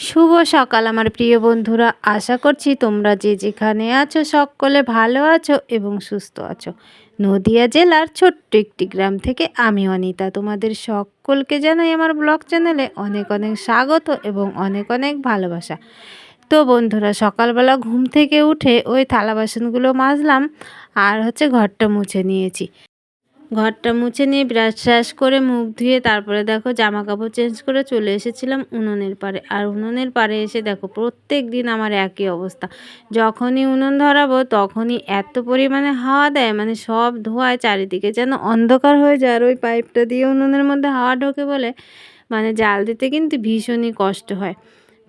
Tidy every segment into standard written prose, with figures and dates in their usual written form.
শুভ সকাল আমার প্রিয় বন্ধুরা, আশা করছি তোমরা যে যেখানে আছো সকলে ভালো আছো এবং সুস্থ আছো। নদিয়া জেলার ছোট্ট একটি গ্রাম থেকে আমি অনিতা তোমাদের সকলকে জানাই আমার ব্লগ চ্যানেলে অনেক অনেক স্বাগত এবং অনেক অনেক ভালোবাসা। তো বন্ধুরা, সকালবেলা ঘুম থেকে উঠে ওই থালা বাসনগুলো মাজলাম আর ঘরটা মুছে নিয়েছি। ঘরটা মুছে নিয়ে ব্রাশ ট্রাশ করে মুখ ধুয়ে তারপরে দেখো জামা কাপড় চেঞ্জ করে চলে এসেছিলাম উনুনের পাড়ে। আর উনুনের পাড়ে এসে দেখো প্রত্যেক দিন আমার একই অবস্থা, যখনই উনুন ধরাবো তখনই এত পরিমাণে হাওয়া দেয়, মানে সব ধোঁয়ায় চারিদিকে যেন অন্ধকার হয়ে যায়। আর ওই পাইপটা দিয়ে উনুনের মধ্যে হাওয়া ঢোকে বলে মানে জাল দিতে কিন্তু ভীষণই কষ্ট হয়।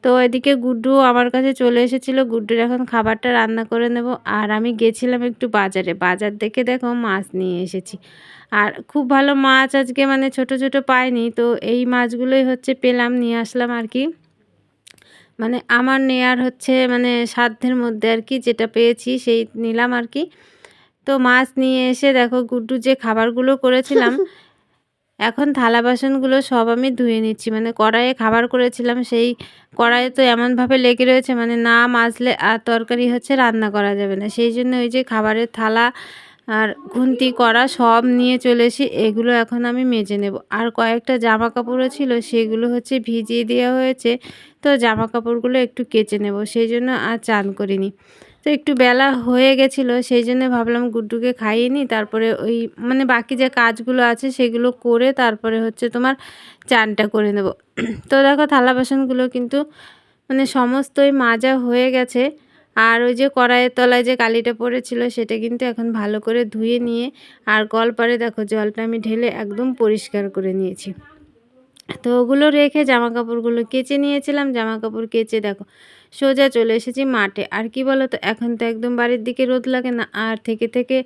তো এদিকে গুড্ডু আমার কাছে চলে এসেছিলো, গুড্ডুর এখন খাবারটা রান্না করে নেব। আর আমি গেছিলাম একটু বাজারে, বাজার দেখে দেখো মাছ নিয়ে এসেছি। আর খুব ভালো মাছ আজকে মানে ছোট ছোট পাইনি, তো এই মাছগুলোই পেলাম, নিয়ে আসলাম আর কি। মানে আমার নেয়ার মানে সাধ্যের মধ্যে আর কি, যেটা পেয়েছি সেই নিলাম আর কি। তো মাছ নিয়ে এসে দেখো গুড্ডু যে খাবারগুলো করেছিলাম এখন থালা বাসনগুলো সব আমি ধুয়ে নিচ্ছি। মানে কড়াইয়ে খাবার করেছিলাম, সেই কড়াইয়ে তো এমনভাবে লেগে রয়েছে মানে না মাজলে আর তরকারি রান্না করা যাবে না। সেই জন্য ওই যে খাবারের থালা আর খুন্তি কড়া সব নিয়ে চলে এসি, এগুলো এখন আমি মেজে নেব। আর কয়েকটা জামা কাপড়ও ছিল সেগুলো ভিজিয়ে দেওয়া হয়েছে, তো জামা কাপড়গুলো একটু কেচে নেব, সেই জন্য আর চান করিনি। তো একটু বেলা হয়ে গেছিলো, সেই জন্য ভাবলাম গুড্ডুকে খাইয়ে নিই, তারপরে ওই মানে বাকি যে কাজগুলো আছে সেগুলো করে তারপরে তোমার চানটা করে নেব। তো দেখো থালা বাসনগুলো কিন্তু মানে সমস্তই মাজা হয়ে গেছে। আর ওই যে কড়াইয়ের তলায় যে কালিটা পড়েছিল সেটা কিন্তু এখন ভালো করে ধুয়ে নিয়ে আর কলপারে দেখো জলটা আমি ঢেলে একদম পরিষ্কার করে নিয়েছি। তো ওগুলো রেখে জামা কাপড়গুলো কেচে নিয়েছিলাম, জামা কাপড় কেচে দেখো সোজা চলে এসেছি মাঠে। আর কি বলো তো, এখন তো একদম বাড়ির দিকে রোদ লাগে না, আর থেকে থেকে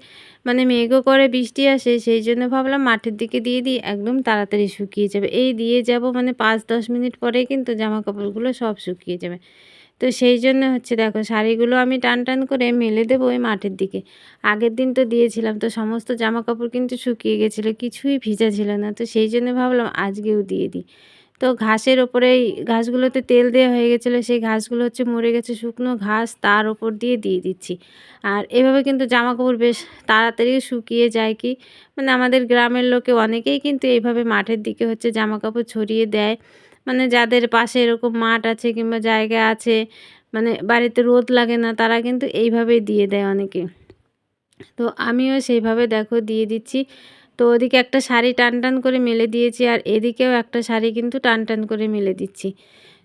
মানে মেঘও করে বৃষ্টি আসে, সেই জন্য ভাবলাম মাঠের দিকে দিয়ে দিই, একদম তাড়াতাড়ি শুকিয়ে যাবে। এই দিয়ে যাব মানে 5-10 মিনিট পরে কিন্তু জামা কাপড়গুলো সব শুকিয়ে যাবে। তো সেই জন্য দেখো শাড়িগুলো আমি টান টান করে মেলে দেবো ওই মাঠের দিকে। আগের দিন তো দিয়েছিলাম, তো সমস্ত জামা কাপড় কিন্তু শুকিয়ে গেছিলো, কিছুই ভিজা ছিল না, তো সেই জন্য ভাবলাম আজকেও দিয়ে দিই। তো ঘাসের ওপরেই ঘাসগুলোতে তেল দেওয়া হয়ে গেছিলো, সেই ঘাসগুলো মরে গেছে, শুকনো ঘাস তার ওপর দিয়ে দিচ্ছি। আর এভাবে কিন্তু জামা কাপড় বেশ তাড়াতাড়ি শুকিয়ে যায়। কি মানে আমাদের গ্রামের লোকে অনেকেই কিন্তু এইভাবে মাঠের দিকে জামা কাপড় ছড়িয়ে দেয়। মানে যাদের পাশে এরকম মাঠ আছে কিংবা জায়গা আছে, মানে বাড়িতে রোদ লাগে না, তারা কিন্তু এইভাবেই দিয়ে দেয় অনেকে। তো আমিও সেইভাবে দেখো দিয়ে দিচ্ছি। তো ওদিকে একটা শাড়ি টান টান করে মেলে দিয়েছি, আর এদিকেও একটা শাড়ি কিন্তু টান টান করে মেলে দিচ্ছি।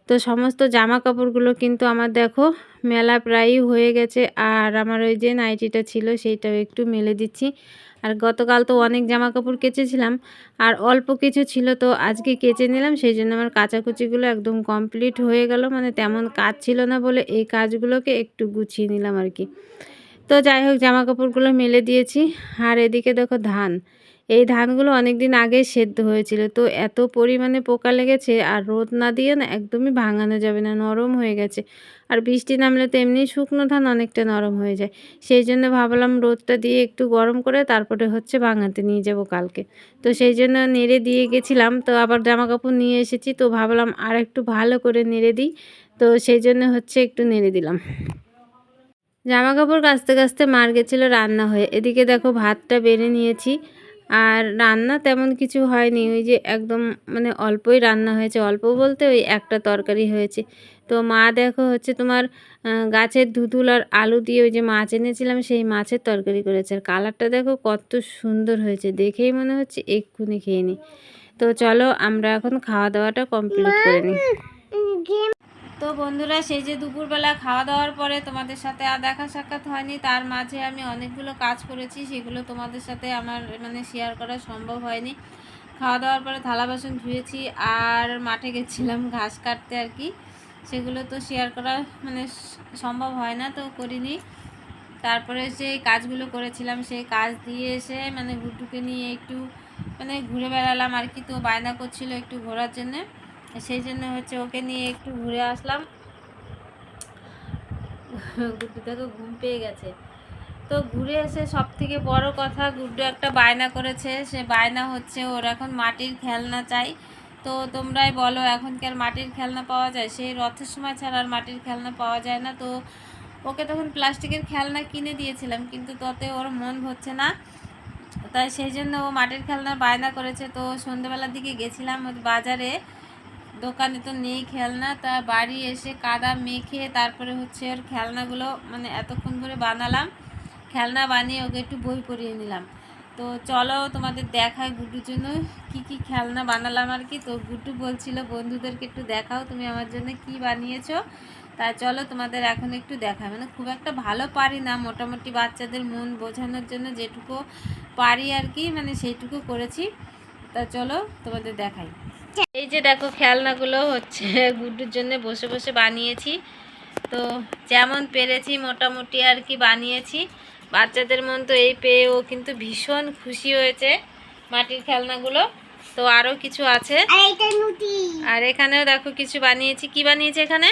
তো সমস্ত জামা কাপড়গুলো কিন্তু আমার দেখো মেলা প্রায়ই হয়ে গেছে। আর আমার ওই যে নাইটিটা ছিল সেইটাও একটু মেলে দিচ্ছি। আর গতকাল তো অনেক জামা কাপড় কেচেছিলাম, আর অল্প কিছু ছিল, তো আজকে কেচে নিলাম, সেই জন্য আমার কাচাকুচিগুলো একদম কমপ্লিট হয়ে গেল। মানে তেমন কাজ ছিল না বলে এই কাজগুলোকে একটু গুছিয়ে নিলাম আর কি। তো যাই হোক জামা কাপড়গুলো মেলে দিয়েছি। আর এদিকে দেখো ধান, এই ধানগুলো অনেক দিন আগে সেদ্ধ হয়েছিল, তো এত পরিমাণে পোকা লেগেছে, আর রোদ না দিয়ে না একদমই ভাঙানো যাবে না, নরম হয়ে গেছে। আর বৃষ্টি নামলে তো এমনি শুকনো ধান অনেকটা নরম হয়ে যায়, সেই জন্য ভাবলাম রোদটা দিয়ে একটু গরম করে তারপরে ভাঙাতে নিয়ে যাব কালকে। তো সেই জন্য নেড়ে দিয়ে গেছিলাম, তো আবার জামা কাপড় নিয়ে এসেছি, তো ভাবলাম আর একটু ভালো করে নেড়ে দিই, তো সেই জন্য একটু নেড়ে দিলাম। জামা কাপড় কাচতে কাচতে মার গেছিলো রান্না হয়ে, এদিকে দেখো ভাতটা বেড়ে নিয়েছি। আর রান্না তেমন কিছু হয়নি, ওই যে একদম মানে অল্পই রান্না হয়েছে, অল্প বলতে ওই একটা তরকারি হয়েছে। তো মা দেখো তোমার গাছের ধুতুল আর আলু দিয়ে ওই যে মাছ এনেছিলাম সেই মাছের তরকারি করেছে। আর কালারটা দেখো কত সুন্দর হয়েছে, দেখেই মনে হচ্ছে এক্ষুনি খেয়ে নিই। তো চলো আমরা এখন খাওয়া দাওয়াটা কমপ্লিট করে নিই। তো বন্ধুরা, সেই যে দুপুরবেলা খাওয়া দাওয়ার পরে তোমাদের সাথে আর দেখা সাক্ষাৎ হয়নি, তার মাঝে আমি অনেকগুলো কাজ করেছি, সেগুলো তোমাদের সাথে আমার মানে শেয়ার করা সম্ভব হয়নি। খাওয়া দাওয়ার পরে থালা বাসন ধুয়েছি, আর মাঠে গেছিলাম ঘাস কাটতে আর কি, সেগুলো তো শেয়ার করা মানে সম্ভব হয় না, তো করিনি। তারপরে সেই কাজগুলো করেছিলাম, সেই কাজ দিয়ে এসে মানে গুড্ডুকে নিয়ে একটু মানে ঘুরে বেড়ালাম আর কি। তো বায়না করছিল একটু ঘোরার জন্যে, সেই জন্য ওকে নিয়ে একটু ঘুরে আসলাম। গুড্ডু দেখো ঘুম পেয়ে গেছে। তো ঘুরে এসে সব থেকে বড় কথা, গুড্ডু একটা বায়না করেছে, সে বায়না ওর এখন মাটির খেলনা চাই। তো তোমরাই বলো এখন কি আর মাটির খেলনা পাওয়া যায়? সেই রথের সময় ছাড়া আর মাটির খেলনা পাওয়া যায় না। তো ওকে তখন প্লাস্টিকের খেলনা কিনে দিয়েছিলাম, কিন্তু তাতে ওর মন হচ্ছে না, তাই সেই জন্য ও মাটির খেলনার বায়না করেছে। তো সন্ধ্যেবেলার দিকে গেছিলাম ওই বাজারে, দোকানে তো নেই খেলনা, তা বাড়ি এসে কাদা মেখে তারপরে হচ্ছে ওর খেলনাগুলো মানে এতক্ষণ করে বানালাম, খেলনা বানিয়ে ওকে একটু বই পড়িয়ে নিলাম। তো চলো তোমাদের দেখায় গুড্ডুর জন্য কি কি খেলনা বানালাম আর কি। তো গুড্ডু বলছিল বন্ধুদেরকে একটু দেখাও তুমি আমার জন্য কি বানিয়েছো। তাই চলো তোমাদের এখন একটু দেখায়, মানে খুব একটা ভালো পারি না, মোটামুটি বাচ্চাদের মন বোঝানোর জন্য যেটুকু পারি আর কি, মানে সেইটুকু করেছি। তা চলো তোমাদের দেখাই। এই যে দেখো খেলনাগুলো হচ্ছে গুড্ডুর জন্য বসে বসে বানিয়েছি। তো যেমন পেরেছি মোটামুটি আর কি বানিয়েছি। বাচ্চাদের মন তো এই পেয়ে ও কিন্তু ভীষণ খুশি হয়েছে মাটির খেলনাগুলো। তো আরও কিছু আছে, আর এখানেও দেখো কিছু বানিয়েছি। কি বানিয়েছি এখানে?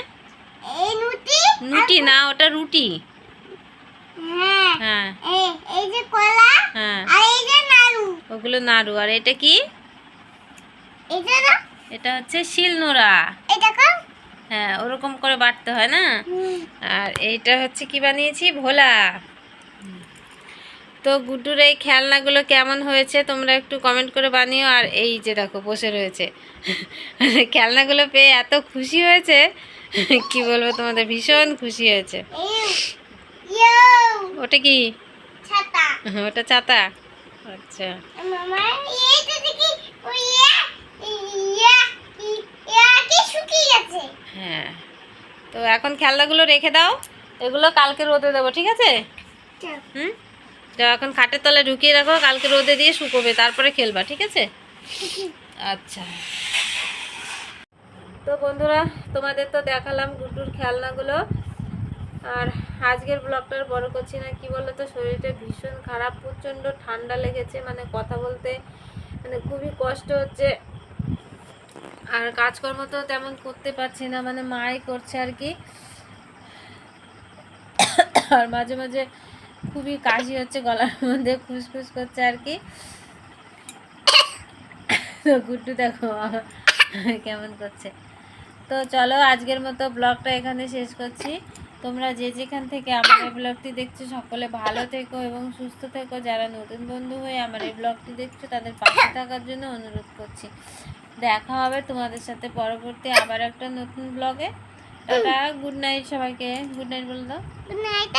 নুটি না, ওটা রুটি। হ্যাঁ হ্যাঁ, ওগুলো নাড়ু। আর এটা কি? এটা হচ্ছে শিলনোড়া। হ্যাঁ, ওরকম করে বাটতে হয় না। আর এইটা হচ্ছে কি বানিয়েছি? ভোলা। তো গুড্ডুর এই খেলনাগুলো কেমন হয়েছে তোমরা একটু কমেন্ট করে বানিও। আর এই যে দেখো বসে রয়েছে, খেলনাগুলো পেয়ে এত খুশি হয়েছে কি বলবো তোমাদের, ভীষণ খুশি হয়েছে। ওটা কি? ওটা ছাতা। আচ্ছা, হ্যাঁ। তো এখন খেলনাগুলো রেখে দাও, এগুলো কালকে রোদে দেবো, ঠিক আছে? হুম, তো এখন খাটের তলায় ঢুকিয়ে রাখো, কালকে রোদে দিয়ে শুকোবে, তারপরে খেলবা, ঠিক আছে? আচ্ছা। তো বন্ধুরা তোমাদের তো দেখালাম গুড্ডুর খেলনাগুলো। আর আজকের ব্লগটার বড় করছি না, কি বলো তো, শরীরটা ভীষণ খারাপ, প্রচণ্ড ঠান্ডা লেগেছে, মানে কথা বলতে মানে খুবই কষ্ট হচ্ছে। আর কাজকর্ম তো তেমন করতে পারছি না, মানে মাই করছে আর কি। আর মাঝে মাঝে খুবই কাশি হচ্ছে, গলার মধ্যে খুসখুস করছে আর কি। তো গুড্ডু দেখো কেমন করছে। তো চলো আজকের মতো ব্লগটা এখানে শেষ করছি। তোমরা যে যেখান থেকে আমার এই ব্লগটি দেখছো সকলে ভালো থেকো এবং সুস্থ থেকো। যারা নতুন বন্ধু হয়ে আমার এই ব্লগটি দেখছো তাদের পাশে থাকার জন্য অনুরোধ করছি। দেখা হবে তোমাদের সাথে পরবর্তী আবার একটা নতুন ব্লগে। টাটা, গুড নাইট সবাইকে। গুড নাইট বলে দাও। Good night.